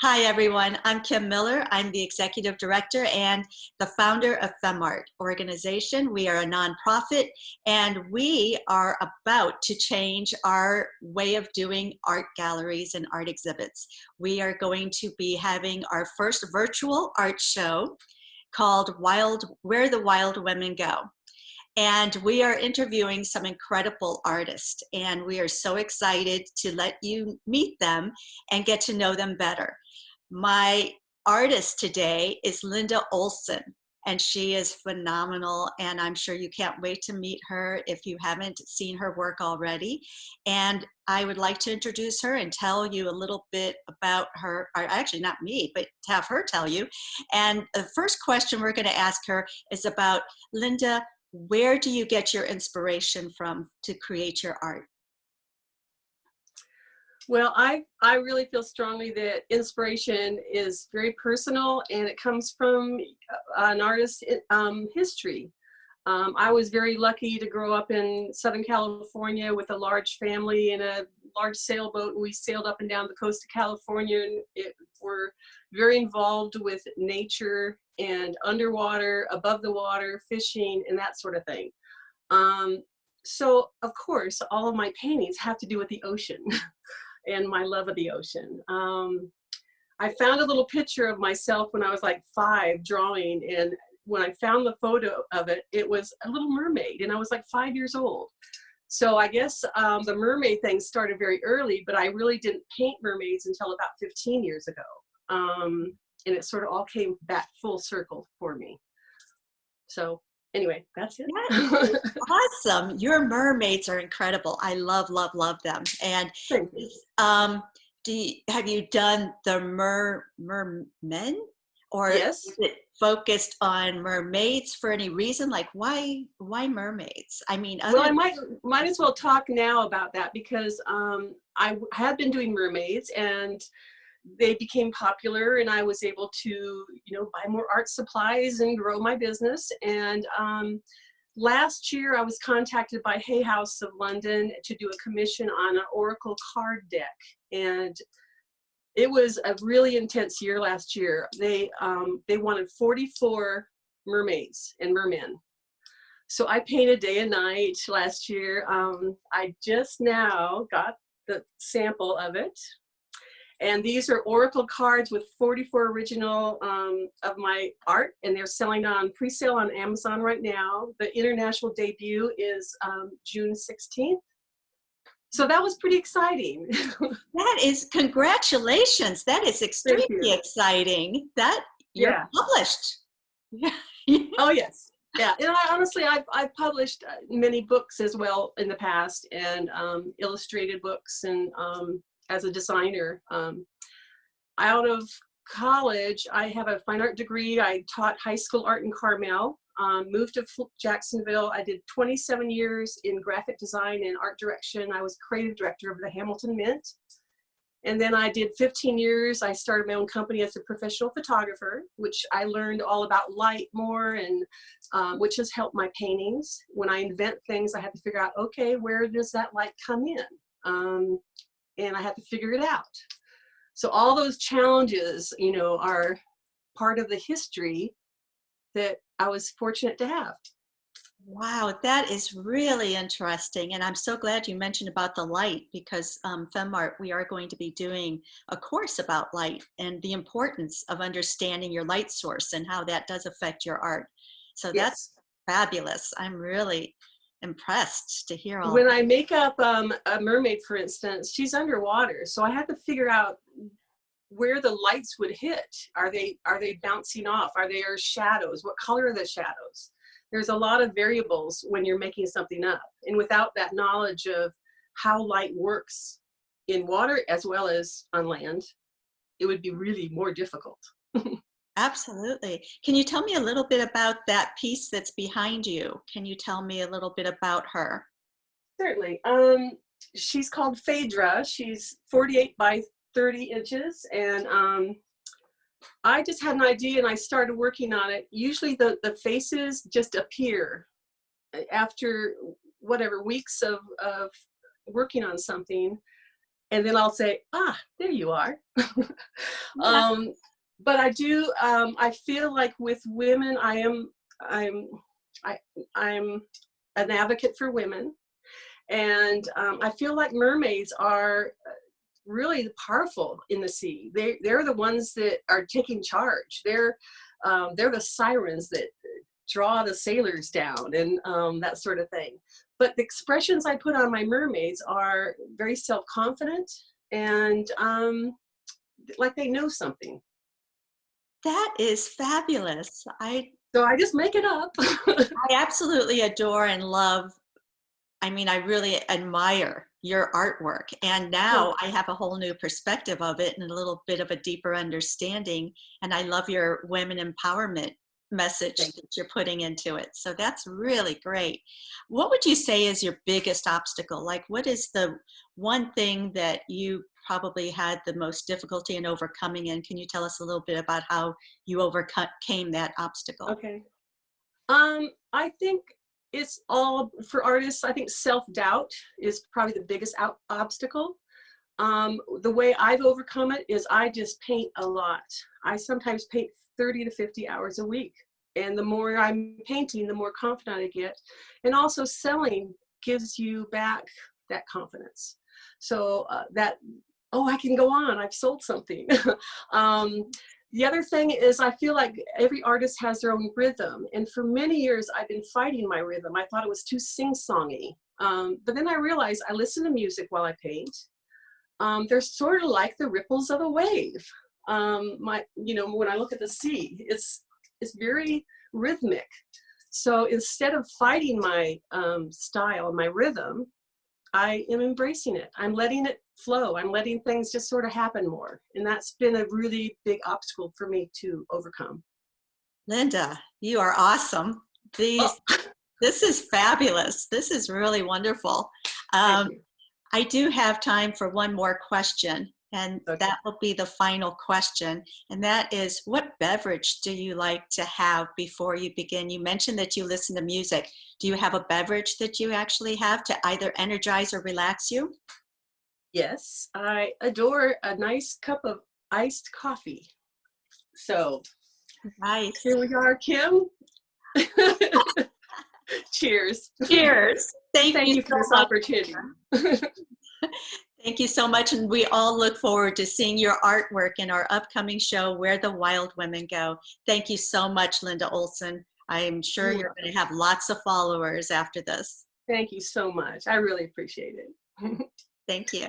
Hi, everyone. I'm Kim Miller. I'm the Executive Director and the founder of FemArt organization. We are a nonprofit, and we are about to change our way of doing art galleries and art exhibits. We are going to be having our first virtual art show called Where the Wild Women Go. And we are interviewing some incredible artists, and we are so excited to let you meet them and get to know them better. My artist today is Linda Olsen, and she is phenomenal, and I'm sure you can't wait to meet her if you haven't seen her work already. And I would like to introduce her and tell you a little bit about her, or actually not me, but to have her tell you. And the first question we're going to ask her is about, Linda, where do you get your inspiration from to create your art? Well, I really feel strongly that inspiration is very personal, and it comes from an artist's history. I was very lucky to grow up in Southern California with a large family and a large sailboat. We sailed up and down the coast of California, and we're very involved with nature and underwater, above the water, fishing, and that sort of thing. So, of course, all of my paintings have to do with the ocean. And my love of the ocean. I found a little picture of myself when I was like 5 drawing, and when I found the photo of it, it was a little mermaid, and I was like 5 years old. So I guess the mermaid thing started very early, but I really didn't paint mermaids until about 15 years ago. And it sort of all came back full circle for me. So anyway, that's it. Awesome. Your mermaids are incredible. I love, love, love them. And Thank you. have you done the mermen? Or yes. is it focused on mermaids for any reason? Like why mermaids? I mean, well, I might as well talk now about that, because I had been doing mermaids, and they became popular, and I was able to, buy more art supplies and grow my business. And last year I was contacted by Hay House of London to do a commission on an oracle card deck. And it was a really intense year last year. They wanted 44 mermaids and mermen. So I painted day and night last year. I just now got the sample of it. And these are oracle cards with 44 original of my art, and they're selling on pre-sale on Amazon right now. The international debut is June 16th. So that was pretty exciting. That is, congratulations. That is extremely exciting. That you're published. Oh, yes. Yeah, and I've published many books as well in the past, and illustrated books, and as a designer. Out of college, I have a fine art degree. I taught high school art in Carmel, moved to Jacksonville. I did 27 years in graphic design and art direction. I was creative director of the Hamilton Mint. And then I did 15 years. I started my own company as a professional photographer, which I learned all about light more, and which has helped my paintings. When I invent things, I had to figure out, okay, where does that light come in? And I had to figure it out. So all those challenges, are part of the history that I was fortunate to have. Wow, that is really interesting. And I'm so glad you mentioned about the light, because FemArt, we are going to be doing a course about light and the importance of understanding your light source and how that does affect your art. So that's fabulous. I'm really impressed to hear all when that. I make up a mermaid, for instance, she's underwater, so I had to figure out where the lights would hit. Are they bouncing off? Are there shadows? What color are the shadows? There's a lot of variables when you're making something up, and without that knowledge of how light works in water as well as on land, it would be really more difficult. Absolutely. Can you tell me a little bit about that piece that's behind you? Can you tell me a little bit about her? Certainly. She's called Phaedra. She's 48 by 30 inches. And I just had an idea, and I started working on it. Usually the faces just appear after whatever weeks of working on something. and then I'll say, ah, there you are. Yeah. But I do, I feel like with women, I'm, I, I'm an advocate for women. And I feel like mermaids are really powerful in the sea. They're the ones that are taking charge. They're the sirens that draw the sailors down and that sort of thing. But the expressions I put on my mermaids are very self-confident and like they know something. That is fabulous. So I just make it up. I absolutely adore and love, I mean, I really admire your artwork. And now I have a whole new perspective of it and a little bit of a deeper understanding. And I love your women empowerment message that you're putting into it. So that's really great. What would you say is your biggest obstacle? Like, what is the one thing that you probably had the most difficulty in overcoming? And can you tell us a little bit about how you overcame that obstacle? Okay. I think it's all for artists. I think self-doubt is probably the biggest obstacle. The way I've overcome it is I just paint a lot. I sometimes paint 30 to 50 hours a week. And the more I'm painting, the more confident I get. And also selling gives you back that confidence. So oh, I can go on, I've sold something. The other thing is I feel like every artist has their own rhythm. And for many years, I've been fighting my rhythm. I thought it was too sing-songy. But then I realized I listen to music while I paint. They're sort of like the ripples of a wave. When I look at the sea, it's very rhythmic. So instead of fighting my style, my rhythm, I am embracing it. I'm letting it flow. I'm letting things just sort of happen more. And that's been a really big obstacle for me to overcome. Linda, you are awesome. Oh, This is fabulous. This is really wonderful. thank you. I do have time for one more question, and Okay. that will be the final question. And that is, what beverage do you like to have before you begin? You mentioned that you listen to music. Do you have a beverage that you actually have to either energize or relax you? Yes, I adore a nice cup of iced coffee. So Nice. here we are, Kim. Cheers. Cheers. Thank Thank you you for so this much. opportunity. Thank you so much. And we all look forward to seeing your artwork in our upcoming show, Where the Wild Women Go. Thank you so much, Linda Olsen. I am sure you're going to have lots of followers after this. Thank you so much. I really appreciate it. Thank you.